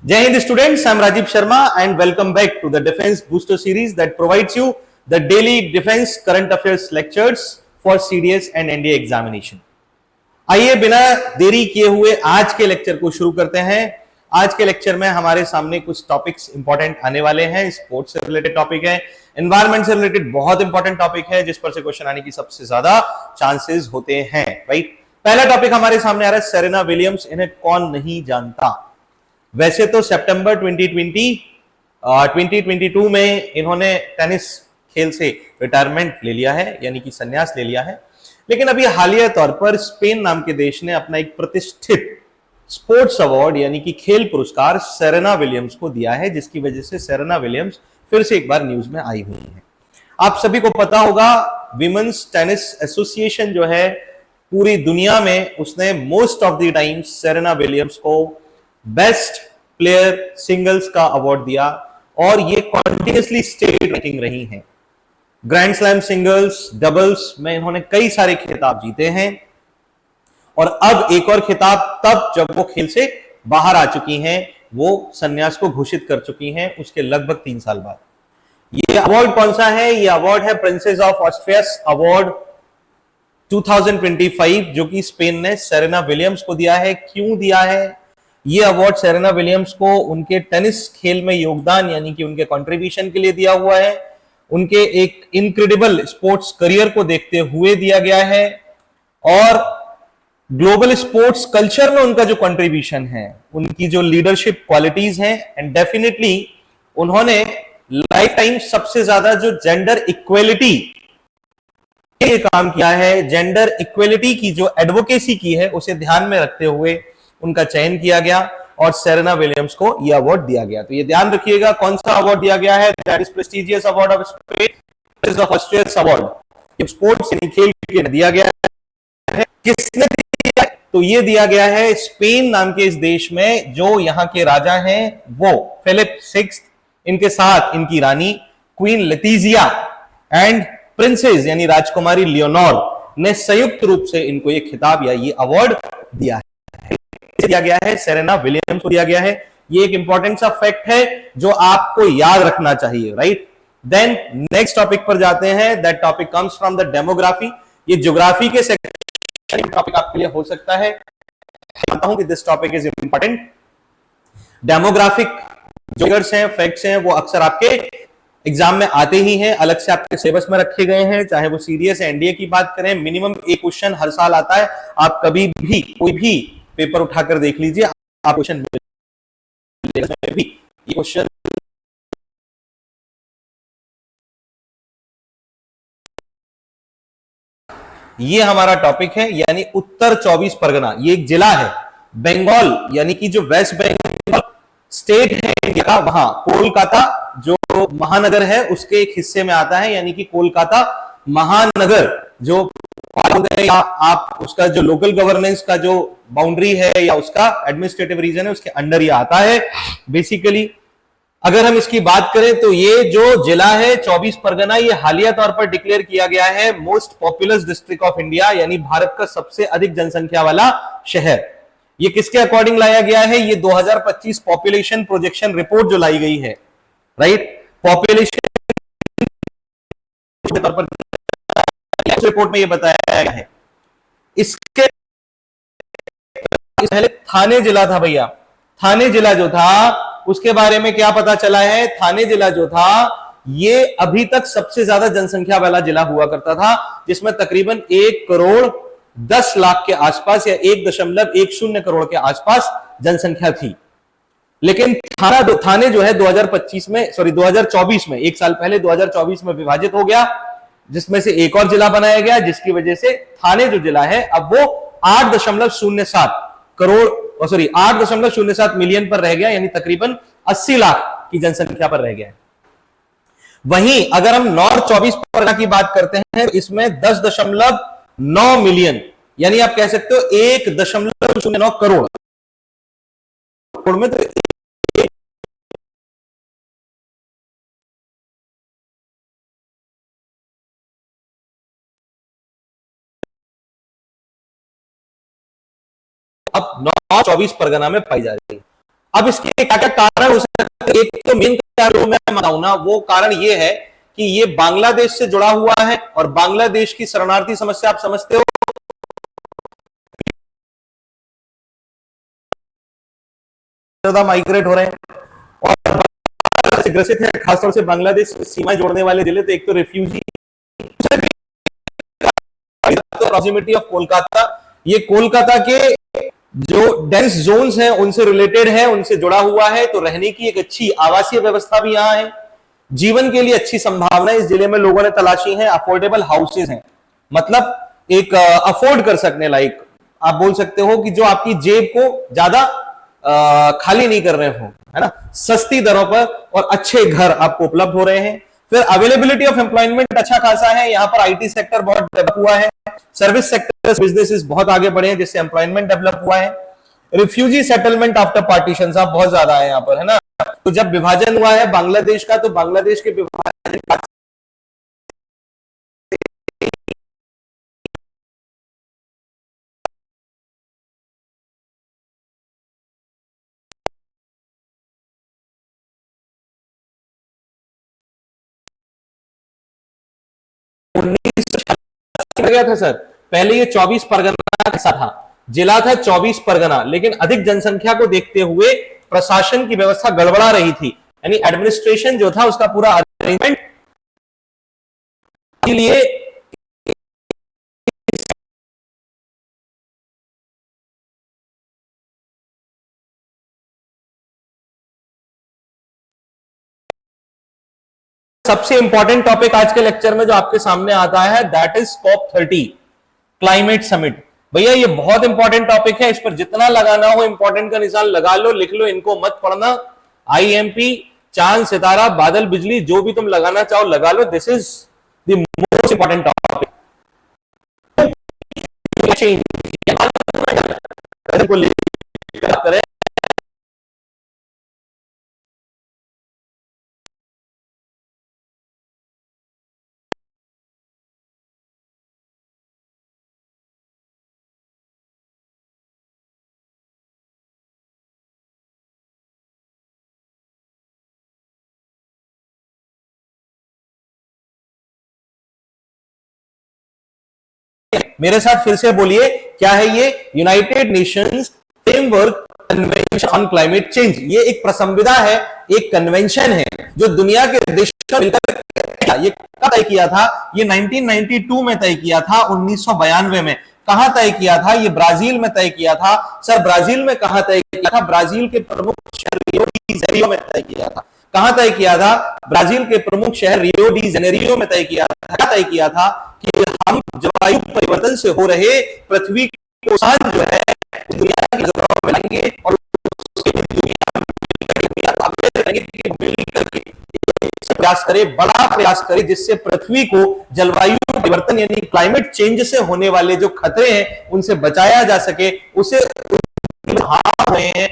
Jai Hind students, I am Rajiv Sharma and welcome back to the Defense Booster series that provides you the daily defense current affairs lectures for CDS and NDA examination. आइए बिना देरी किए हुए आज के lecture को शुरू करते हैं। आज के लेक्चर में हमारे सामने कुछ टॉपिक्स इंपॉर्टेंट आने वाले हैं। स्पोर्ट्स से रिलेटेड टॉपिक है, एनवायरमेंट से रिलेटेड बहुत इंपॉर्टेंट टॉपिक है जिस पर से क्वेश्चन आने की सबसे ज्यादा चांसेस होते हैं, राइट। पहला टॉपिक हमारे सामने आ रहा है सेरेना विलियम्स, इन्हें कौन नहीं जानता। वैसे तो सितंबर 2022 में इन्होंने टेनिस खेल से रिटायरमेंट ले लिया है, यानी कि संन्यास ले लिया है। लेकिन अभी हालिया तौर पर स्पेन नाम के देश ने अपना एक प्रतिष्ठित स्पोर्ट्स अवार्ड यानी कि खेल पुरस्कार सेरेना विलियम्स को दिया है, जिसकी वजह से सेरेना विलियम्स फिर से एक बार न्यूज में आई हुई है। आप सभी को पता होगा विमेंस टेनिस एसोसिएशन जो है पूरी दुनिया में, उसने most of the time Serena Williams को बेस्ट प्लेयर सिंगल्स का अवार्ड दिया और ये कॉन्टिन्यूअसली स्टेट रैंकिंग रही है। ग्रैंड स्लैम सिंगल्स, डबल्स में इन्होंने कई सारे खिताब जीते हैं और अब एक और खिताब तब जब वो खेल से बाहर आ चुकी हैं, वो संन्यास को घोषित कर चुकी हैं उसके लगभग 3 साल बाद। ये अवार्ड कौन सा है? ये अवार्ड है प्रिंसेस ऑफ ऑस्ट्रियस अवार्ड 2025, जो कि स्पेन ने सेरेना विलियम्स को दिया है। क्यों दिया है? ये अवार्ड सेरेना विलियम्स को उनके टेनिस खेल में योगदान यानी कि उनके कंट्रीब्यूशन के लिए दिया हुआ है, उनके एक इनक्रेडिबल स्पोर्ट्स करियर को देखते हुए दिया गया है और ग्लोबल स्पोर्ट्स कल्चर में उनका जो कंट्रीब्यूशन है, उनकी जो लीडरशिप क्वालिटीज हैं, एंड डेफिनेटली उन्होंने लाइफ टाइम सबसे ज्यादा जो जेंडर इक्वेलिटी ये काम किया है, जेंडर इक्वेलिटी की जो एडवोकेसी की है, उसे ध्यान में रखते हुए उनका चयन किया गया और सेरेना विलियम्स को यह अवार्ड दिया गया। तो ये ध्यान रखिएगा कौन सा अवार्ड दिया गया है। That is prestigious award of Spain of Asturias award. ये स्पोर्ट्स यानी खेल के दिया गया है। किसने दिया? तो ये दिया गया है स्पेन नाम के इस देश में जो यहाँ के राजा हैं वो फिलिप 6, इनके साथ इनकी रानी क्वीन लेटिजिया एंड प्रिंसेस यानी राजकुमारी लियोनोर ने संयुक्त रूप से इनको ये खिताब या ये अवार्ड दिया है। दिया गया है सेरेना विलियम्स को दिया गया है। ये एक इंपॉर्टेंट सा फैक्ट है जो आपको याद रखना चाहिए, राइट। देन नेक्स्ट टॉपिक पर जाते हैं। That topic comes from the demography. ये ज्योग्राफी के सेक्शन टॉपिक आपके लिए हो सकता है। मानता हूं कि this topic is important. Demographic जो फिगर्स हैं, फैक्ट्स हैं, वो अक्सर आपके एग्जाम में आते ही हैं, अलग से आपके सिलेबस में रखे गए हैं। चाहे वो सीडीएस एनडीए की बात करें, मिनिमम एक क्वेश्चन हर साल आता है। आप कभी भी कोई भी पेपर उठाकर देख लीजिए, आप क्वेश्चन भी ये क्वेश्चन ये हमारा टॉपिक है, यानी उत्तर 24 परगना। ये एक जिला है बंगाल, यानी कि जो वेस्ट बंगाल स्टेट है इंडिया का, वहां कोलकाता जो महानगर है उसके एक हिस्से में आता है, यानी कि कोलकाता महानगर जो या आप उसका जो लोकल गवर्नेंस का जो बाउंड्री है या उसका एडमिनिस्ट्रेटिव रीजन है, उसके अंडर ये आता है बेसिकली। अगर हम इसकी बात करें तो ये जो जिला है 24 परगना, ये हालिया तौर पर डिक्लेयर किया गया है most populous district of India, यानी भारत का सबसे अधिक जनसंख्या वाला शहर। ये किसके अकॉर्डिंग लाया गया है? ये 2025 पॉपुलेशन प्रोजेक्शन रिपोर्ट जो लाई गई है, राइट। पॉपुलेशन तौर पर रिपोर्ट में ये बताया गया है। इसके पहले थाने जिला था भैया, थाने जिला जो था उसके बारे में क्या पता चला है? थाने जिला जो था ये अभी तक सबसे ज्यादा जनसंख्या वाला जिला हुआ करता था, जिसमें तकरीबन 1 करोड़ 10 लाख के आसपास या 1.10 करोड़ के आसपास जनसंख्या थी। लेकिन थाने जो है 2024 में, एक साल पहले 2024 में विभाजित हो गया, जिसमें से एक और जिला बनाया गया, जिसकी वजह से थाने जो जिला है अब वो 8.07 मिलियन पर रह गया, यानी तकरीबन 80 लाख की जनसंख्या पर रह गया है। वहीं अगर हम नॉर्थ 24 परगना की बात करते हैं तो इसमें 10.9 मिलियन, यानी आप कह सकते हो 1.09 करोड़ में। तो अब नॉर्थ 24 परगना में पाई जा रही है। अब इसके क्या क्या कारण हो सकते हैं? एक तो मेन कारण मैं बताऊं ना, वो कारण ये है कि ये बांग्लादेश से जुड़ा हुआ है, और बांग्लादेश की शरणार्थी समस्या आप समझते हो, ज्यादा माइग्रेट हो रहे हैं और से ग्रसित है, खासतौर से बांग्लादेश सीमा जोड़ने वाले जिले, तो एक तो रिफ्यूजी, प्रॉक्सिमिटी ऑफ कोलकाता, ये कोलकाता के जो डेंस जोन्स हैं उनसे रिलेटेड है, उनसे जुड़ा हुआ है, तो रहने की एक अच्छी आवासीय व्यवस्था भी यहां है, जीवन के लिए अच्छी संभावना इस जिले में लोगों ने तलाशी है, अफोर्डेबल हाउसेज हैं, मतलब एक अफोर्ड कर सकने लायक, आप बोल सकते हो कि जो आपकी जेब को ज्यादा खाली नहीं कर रहे हो, है ना, सस्ती दरों पर और अच्छे घर आपको उपलब्ध हो रहे हैं। फिर अवेलेबिलिटी ऑफ एम्प्लॉयमेंट अच्छा खासा है, यहां पर आईटी सेक्टर बहुत डेवलप हुआ है, सर्विस सेक्टर बिजनेसेस बहुत आगे बढ़े हैं जिससे एम्प्लॉयमेंट डेवलप हुआ है। रिफ्यूजी सेटलमेंट आफ्टर पार्टीशन आप बहुत ज्यादा है यहाँ पर, है ना, तो जब विभाजन हुआ है बांग्लादेश का, तो बांग्लादेश के विभाजन गया था सर। पहले ये 24 परगना कैसा था, जिला था 24 परगना, लेकिन अधिक जनसंख्या को देखते हुए प्रशासन की व्यवस्था गड़बड़ा रही थी, यानी एडमिनिस्ट्रेशन जो था उसका पूरा अरेंजमेंट के लिए सबसे इंपॉर्टेंट टॉपिक आज के लेक्चर में जो आपके सामने आता है that is COP30 climate summit. भैया ये बहुत इंपॉर्टेंट टॉपिक है, इस पर जितना लगाना हो इंपॉर्टेंट का निशान लगा लो, लिख लो, इनको मत पढ़ना। IMP, चांद सितारा बादल बिजली जो भी तुम लगाना चाहो लगा लो, this is the most important topic को करें। मेरे साथ फिर से बोलिए, क्या है ये? United Nations framework convention on climate change. ये एक प्रसंविदा है, एक कन्वेंशन है जो दुनिया के देशों मिलकर ये कब तय किया था? ये 1992 में तय किया था, 1992 में। कहां तय किया था? ये ब्राजील में तय किया था। सर ब्राजील में कहां तय किया था? ब्राजील के प्रमुख शहर रियो डी जेनेरियो में तय किया था। कहां तय किया था? ब्राजील के प्रमुख शहर रियो डी जेनेरियो में तय किया था। क्या तय किया था? कि हम जलवायु परिवर्तन से हो रहे पृथ्वी को नुकसान जो है दुनिया की जरूरत में लाएंगे और उसके लिए प्रयास करे, बड़ा प्रयास करे, जिससे पृथ्वी को जलवायु परिवर्तन यानी क्लाइमेट चेंज से होने वाले जो खतरे हैं उनसे बचाया जा सके, उसे हो रहे हैं,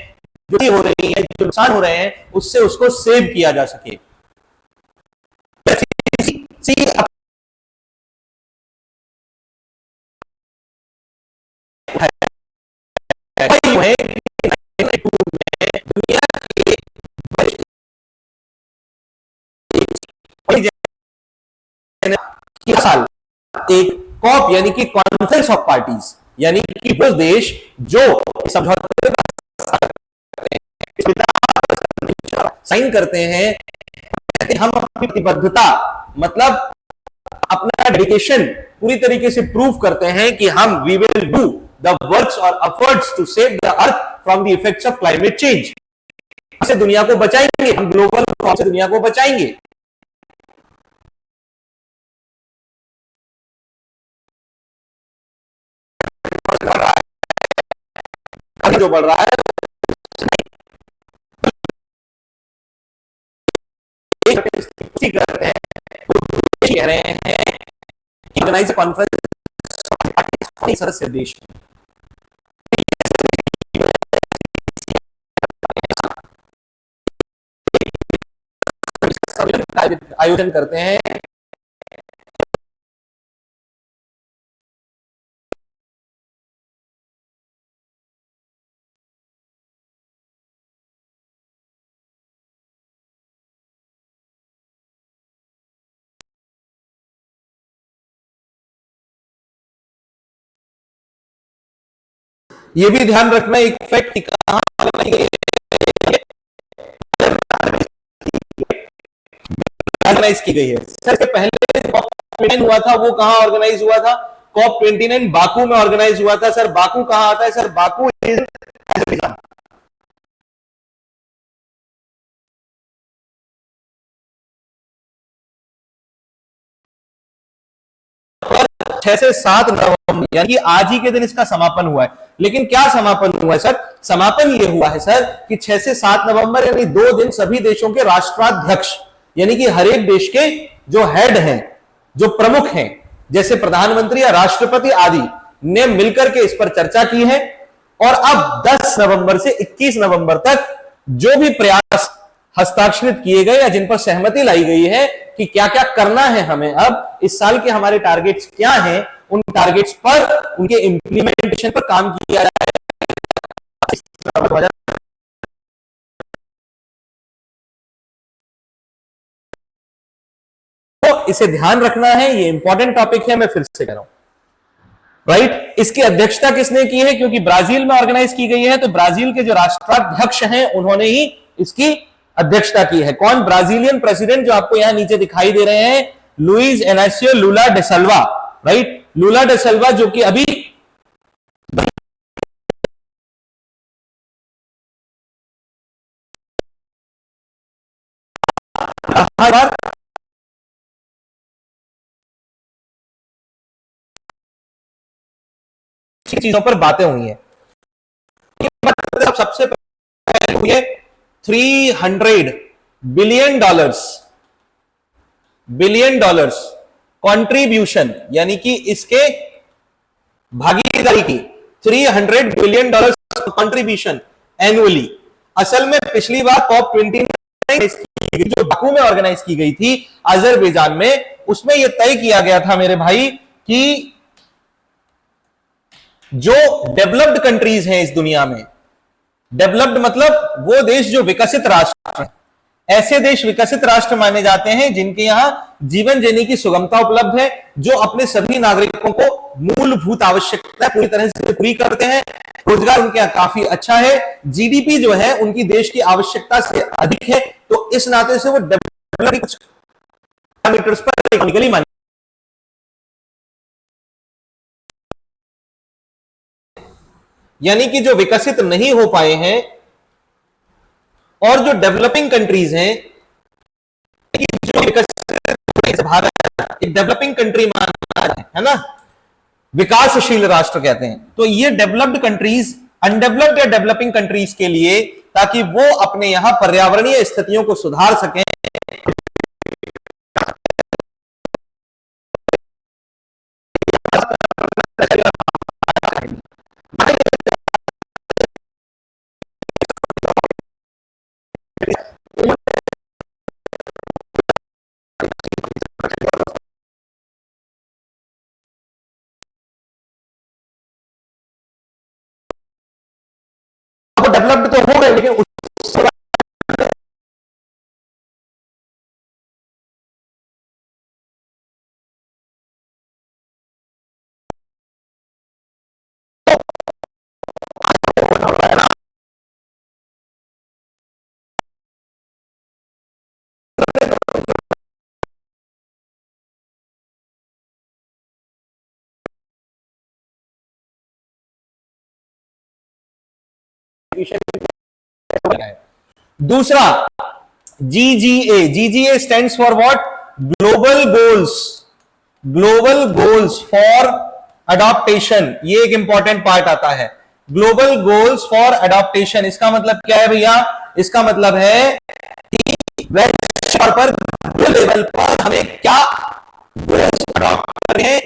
जो हो रही है, जो नुकसान हो रहे हैं, उससे उसको सेव किया जा सके। दुनिया के साल एक कॉप यानी कि कॉन्फ्रेंस ऑफ पार्टीज, यानी कि वो देश जो समझौते साइन करते हैं, हम अपनी प्रतिबद्धता मतलब अपना डेडिकेशन पूरी तरीके से प्रूव करते हैं कि हम we will do the works और efforts to save the earth from the effects of climate change. से दुनिया को बचाएंगे, हम ग्लोबल से दुनिया को बचाएंगे। जो बढ़ रहा है करते हैं, कह रहे हैं ऑर्गेनाइज कॉन्फ्रेंस सदस्य देश आयोजन करते हैं। ये भी ध्यान रखना इफेक्ट कहां ऑर्गेनाइज की गई है। सर से पहले COP29 हुआ था वो कहां ऑर्गेनाइज हुआ था? COP29 बाकू में ऑर्गेनाइज हुआ था। सर बाकू कहां आता है? Sir Baku Azerbaijan. 6 से 7 नवंबर यानी आज ही के दिन इसका समापन हुआ है। लेकिन क्या समापन हुआ है सर? समापन यह हुआ है सर कि 6 से 7 नवंबर यानी 2 दिन सभी देशों के राष्ट्राध्यक्ष यानी कि हर एक देश के जो हेड हैं, जो प्रमुख हैं, जैसे प्रधानमंत्री या राष्ट्रपति आदि ने मिलकर के इस पर चर्चा की है। और अब 10 नवंबर से 21 नवंबर तक जो भी प्रयास हस्ताक्षरित किए गए या जिन पर सहमति लाई गई है कि क्या क्या करना है हमें, अब इस साल के हमारे टारगेट्स क्या हैं, उन टारगेट्स पर उनके इंप्लीमेंटेशन पर काम किया जाए। तो इसे ध्यान रखना है, ये इंपॉर्टेंट टॉपिक है, मैं फिर से कह रहा हूं। राइट, इसकी अध्यक्षता किसने की है? क्योंकि ब्राजील में ऑर्गेनाइज की गई है, तो ब्राजील के जो राष्ट्राध्यक्ष हैं उन्होंने ही इसकी अध्यक्षता की है। कौन? ब्राजीलियन प्रेसिडेंट जो आपको यहां नीचे दिखाई दे रहे हैं, लुइस इनासियो लुला डे सिल्वा। राइट, लुला डे सिल्वा जो कि अभी चीजों पर बातें हुई हैं। सबसे पहले हुई है $300 बिलियन कंट्रीब्यूशन यानी कि इसके भागीदारी की $300 बिलियन कंट्रीब्यूशन एनुअली। असल में पिछली बार COP29 जो बाकू में ऑर्गेनाइज की गई थी अजरबैजान में, उसमें यह तय किया गया था मेरे भाई कि जो डेवलप्ड कंट्रीज हैं इस दुनिया में, डेवलप्ड मतलब वो देश जो विकसित राष्ट्र हैं, ऐसे देश विकसित राष्ट्र माने जाते हैं जिनके यहां जीवन जीने की सुगमता उपलब्ध है, जो अपने सभी नागरिकों को मूलभूत आवश्यकता पूरी तरह से पूरी करते हैं, रोजगार उनके यहां काफी अच्छा है, जीडीपी जो है उनकी देश की आवश्यकता से अधिक है। तो इस नाते से वो डेवलप्ड कुछ पैरामीटर्स पर इकोनॉमिकली माने, यानी कि जो विकसित नहीं हो पाए हैं और जो डेवलपिंग कंट्रीज हैं, जो विकसित, भारत एक डेवलपिंग कंट्री माना है ना, विकासशील राष्ट्र कहते हैं। तो ये डेवलप्ड कंट्रीज अनडेवलप्ड या डेवलपिंग कंट्रीज के लिए, ताकि वो अपने यहां पर्यावरणीय स्थितियों को सुधार सकें, डेवलप्ड तो हो गए लेकिन दूसरा GGA stands for what? Global goals for adaptation. ये एक इंपॉर्टेंट पार्ट आता है, ग्लोबल गोल्स फॉर अडॉप्टेशन। इसका मतलब क्या है भैया? इसका मतलब है कि वैश्विक पर लेवल पर हमें क्या गोल्स अडॉप्ट करने हैं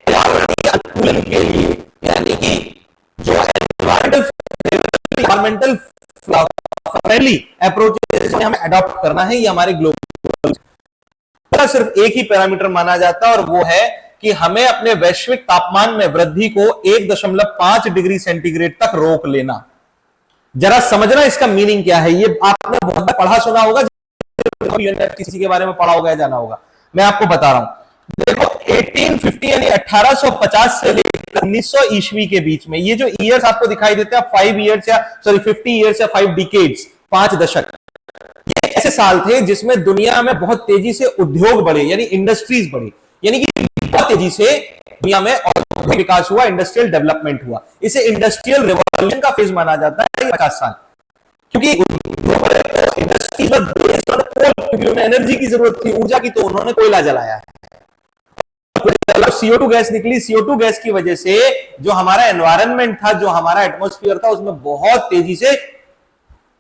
पर्यावरणीय अनुकूलन के लिए, यानी कि जो एनवायरमेंटल फ्रेंडली अप्रोचेस हमें अडॉप्ट करना है। ये हमारे ग्लोबल सिर्फ एक ही पैरामीटर माना जाता है और वो है कि हमें अपने वैश्विक तापमान में वृद्धि को 1.5 डिग्री सेंटीग्रेड तक रोक लेना। जरा समझना इसका मीनिंग क्या है। ये आपने बहुत पढ़ा सुना होगा, किसी के बारे में पढ़ा होगा या जाना होगा, मैं आपको बता रहा हूं। देखो 1850 यानी 1850 से लेकर 1900 ईस्वी के बीच में, ये जो ईयर्स आपको दिखाई देते हैं 5 ईयर्स या 50 ईयर्स या 5 डिकेड्स, 5 दशक, ये ऐसे साल थे जिसमें दुनिया में बहुत तेजी से उद्योग बढ़े, यानी इंडस्ट्रीज बढ़े, यानी कि बहुत तेजी से दुनिया में औद्योगिक विकास हुआ, इंडस्ट्रियल डेवलपमेंट हुआ। इसे इंडस्ट्रियल रिवॉल्यूशन का फेज माना जाता है 50 साल, क्योंकि इंडस्ट्री में एनर्जी की जरूरत थी, ऊर्जा की, तो उन्होंने कोयला जलाया है, CO2 गैस निकली। CO2 गैस की वजह से जो हमारा एनवायरनमेंट था, जो हमारा एटमॉस्फेयर था, उसमें बहुत तेजी से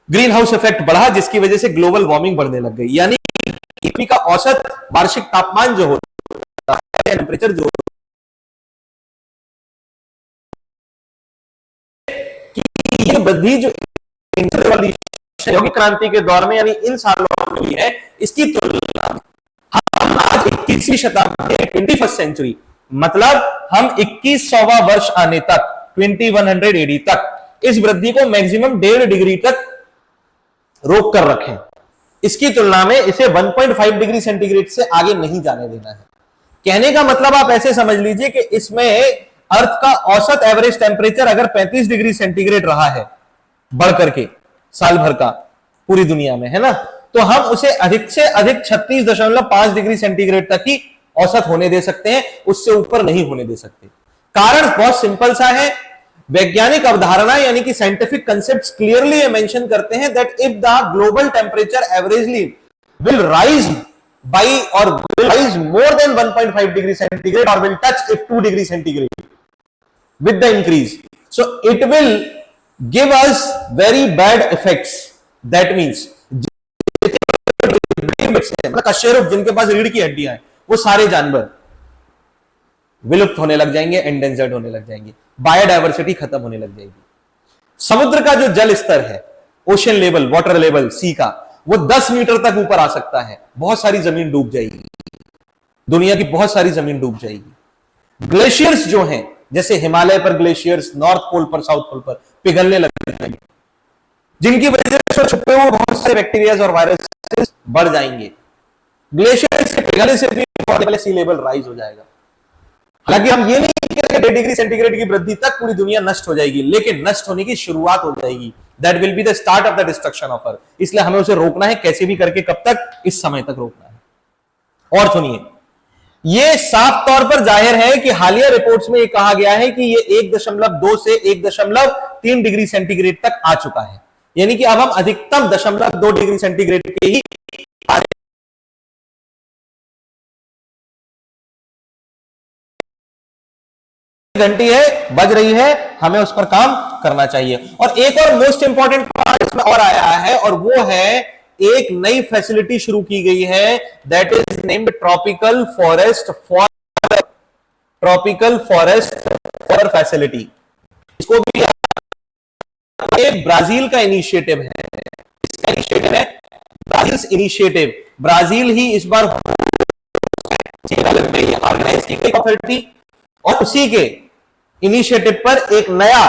ग्रीन हाउस इफेक्ट बढ़ा, जिसकी वजह से ग्लोबल वार्मिंग बढ़ने लग गई। यानी पृथ्वी का औसत वार्षिक तापमान जो होता है, टेम्परेचर जो ये वृद्धि जो औद्योगिक क्रांति के दौर में, यानी इन सालों में हुई है, इसकी तुलना हम आज 21वीं शताब्दी, 21st सेंचुरी, मतलब हम 2100वां वर्ष आने तक, 2100 AD तक इस वृद्धि को मैक्सिमम 1.5 डिग्री तक रोक कर रखें। इसकी तुलना में इसे 1.5 डिग्री सेंटीग्रेड से आगे नहीं जाने देना है। कहने का मतलब आप ऐसे समझ लीजिए कि इसमें अर्थ का औसत एवरेज टेम्परेचर अगर 35 डिग्री सेंटीग्रेड रहा है बढ़ करके साल भर का पूरी दुनिया में, है ना, तो हम उसे अधिक से अधिक 36.5 डिग्री सेंटीग्रेड तक ही औसत होने दे सकते हैं, उससे ऊपर नहीं होने दे सकते। कारण बहुत सिंपल सा है, वैज्ञानिक अवधारणा यानी कि साइंटिफिक कंसेप्ट्स क्लियरली मेंशन करते हैं that if the global temperature averagely will rise by or will rise more than 1.5 degree centigrade or will touch if 2 degree centigrade with the increase, so it will give us very bad effects. That means कशेरुक, जिनके पास रीढ़ की हड्डियां हैं, वो सारे जानवर विलुप्त होने लग जाएंगे, एंडेंजर्ड होने लग जाएंगे, बायोडायवर्सिटी खत्म होने लग जाएगी। समुद्र का जो जल स्तर है, ओशन लेवल, वाटर लेवल सी का, वो 10 मीटर तक ऊपर आ सकता है। बहुत सारी जमीन डूब जाएगी, दुनिया की बहुत सारी जमीन डूब जाएगी। ग्लेशियर्स जो हैं, जैसे हिमालय पर ग्लेशियर्स नॉर्थ पोल पर, साउथ पोल पर पिघलने लग जाएंगे, जिनकी वजह से छुपे हुए बहुत सारे बैक्टीरिया और वायरस बढ़ जाएंगे। ग्लेशियर्स के पिघलने से भी सी लेवल राइज हो जाएगा। हालांकि हम ये नहीं कहेंगे 1.5 डिग्री सेंटीग्रेड की वृद्धि तक पूरी दुनिया नष्ट हो जाएगी, लेकिन नष्ट होने की शुरुआत हो जाएगी। That will be the start of the destruction of earth. इसलिए हमें उसे रोकना है, कैसे भी करके, कब तक, इस समय तक रोकना है। और सुनिए, यह साफ तौर पर जाहिर है कि हालिया रिपोर्ट्स में यह कहा गया है कि यह 1.2 से 1.3 डिग्री सेंटीग्रेड तक आ चुका है, यानी कि अब हम अधिकतम 0.2 डिग्री सेंटीग्रेड के ही घंटी है, बज रही है, हमें उस पर काम करना चाहिए। और एक और मोस्ट इंपॉर्टेंट पार्ट इसमें और आया है, और वो है एक नई फैसिलिटी शुरू की गई है, that is named tropical forest for facility. इसको भी ब्राजील का इनिशिएटिव है, इसका इनिशिएटिव है ब्राजील इनिशिएटिव। ब्राजील ही इस बार ऑर्गेनाइज की गई अथॉरिटी, और उसी के इनिशिएटिव पर एक नया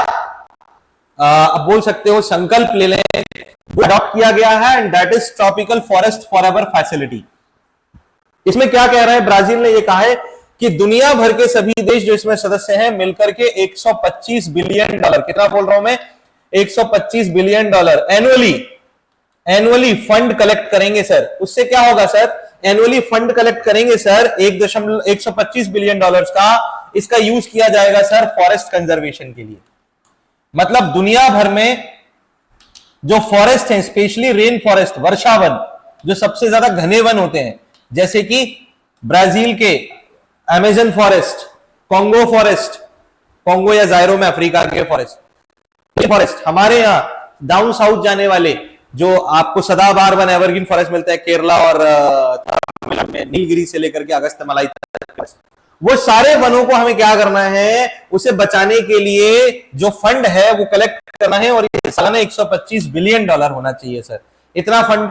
अब बोल सकते हो संकल्प ले लें, वो अडॉप्ट किया गया है, and that is tropical forest forever facility. इसमें क्या कह रहा है ब्राजील ने? ये कहा है कि दुनिया भर के सभी देश जो इसमें सदस्य हैं मिलकर के 125 बिलियन डॉलर, कितना बोल रहा हूं मैं, 125 billion dollar annually fund collect करेंगे सर। उससे क्या होगा सर? एनुअली फंड कलेक्ट करेंगे सर 125 बिलियन डॉलर्स का, इसका यूज किया जाएगा सर फॉरेस्ट कंजर्वेशन के लिए। मतलब दुनिया भर में जो फॉरेस्ट हैं, स्पेशली रेन फॉरेस्ट, वर्षावन, जो सबसे ज्यादा घने वन होते हैं, जैसे कि ब्राजील के अमेजन फॉरेस्ट, कॉन्गो या जायरो में अफ्रीका के फॉरेस्ट, हमारे यहां डाउन साउथ जाने वाले जो आपको सदाबहार वन एवरग्रीन फॉरेस्ट मिलता है केरला और तमिलनाडु में, नीलगिरी से लेकर के अगस्त्यमलाई तक, वो सारे वनों को हमें क्या करना है? उसे बचाने के लिए जो फंड है वो कलेक्ट करना है, और ये सालाना 125 बिलियन डॉलर होना चाहिए सर। इतना फंड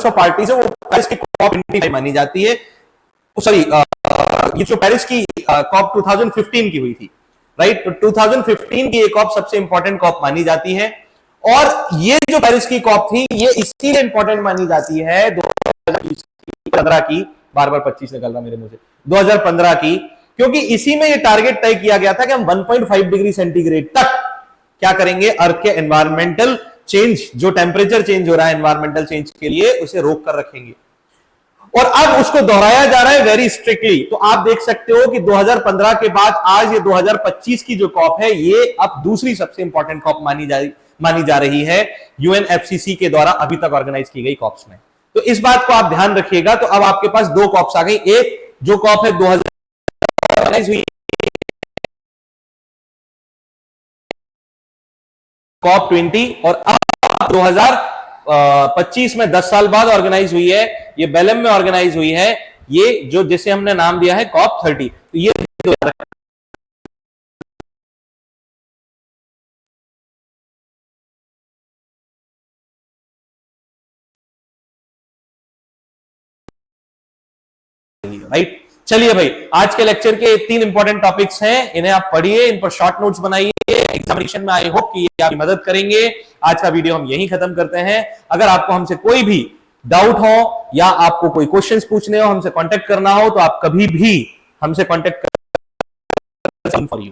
पार्टी से वो पेरिस की कॉप 25 मानी जाती है, सॉरी ये जो पेरिस की कॉप 2015 की हुई थी, राइट। तो 2015 की एक कॉप सबसे इंपॉर्टेंट कॉप मानी जाती है, और ये जो पेरिस की कॉप थी ये इसलिए इंपॉर्टेंट मानी जाती है 2015 की, बार बार 25 निकल रहा मेरे मुंह से, 2015 की, क्योंकि इसी में ये टारगेट तय किया गया था कि हम 1.5 डिग्री सेंटीग्रेड तक क्या करेंगे, अर्थ के एनवायरमेंटल चेंज, जो टेम्परेचर चेंज हो रहा है एनवायरमेंटल चेंज के लिए, उसे रोक कर रखेंगे। और अब उसको दोहराया जा रहा है वेरी स्ट्रिक्टली। तो आप देख सकते हो कि 2015 के बाद आज ये 2025 की जो कॉप है ये अब दूसरी सबसे इंपॉर्टेंट कॉप मानी जा रही है यूएनएफसीसी के द्वारा अभी तक ऑर्गेनाइज की गई कॉप्स में। तो इस बात को आप ध्यान रखिएगा। तो अब आपके पास दो कॉप्स आ गई, एक जो कॉप है 2000 ऑर्गेनाइज हुई कॉप 20, और अब 2025 में 10 साल बाद ऑर्गेनाइज हुई है, ये बेलम में ऑर्गेनाइज हुई है, ये जो जिसे हमने नाम दिया है कॉप 30। तो ये राइट। चलिए भाई, आज के लेक्चर के 3 इंपॉर्टेंट टॉपिक्स हैं, इन्हें आप पढ़िए, इन पर शॉर्ट नोट्स बनाइए, एग्जामिनेशन में आई होप कि ये आपकी मदद करेंगे। आज का वीडियो हम यहीं खत्म करते हैं। अगर आपको हमसे कोई भी डाउट हो या आपको कोई क्वेश्चंस पूछने हो, हमसे कांटेक्ट करना हो, तो आप कभी भी हमसे कांटेक्ट कर फॉर यू।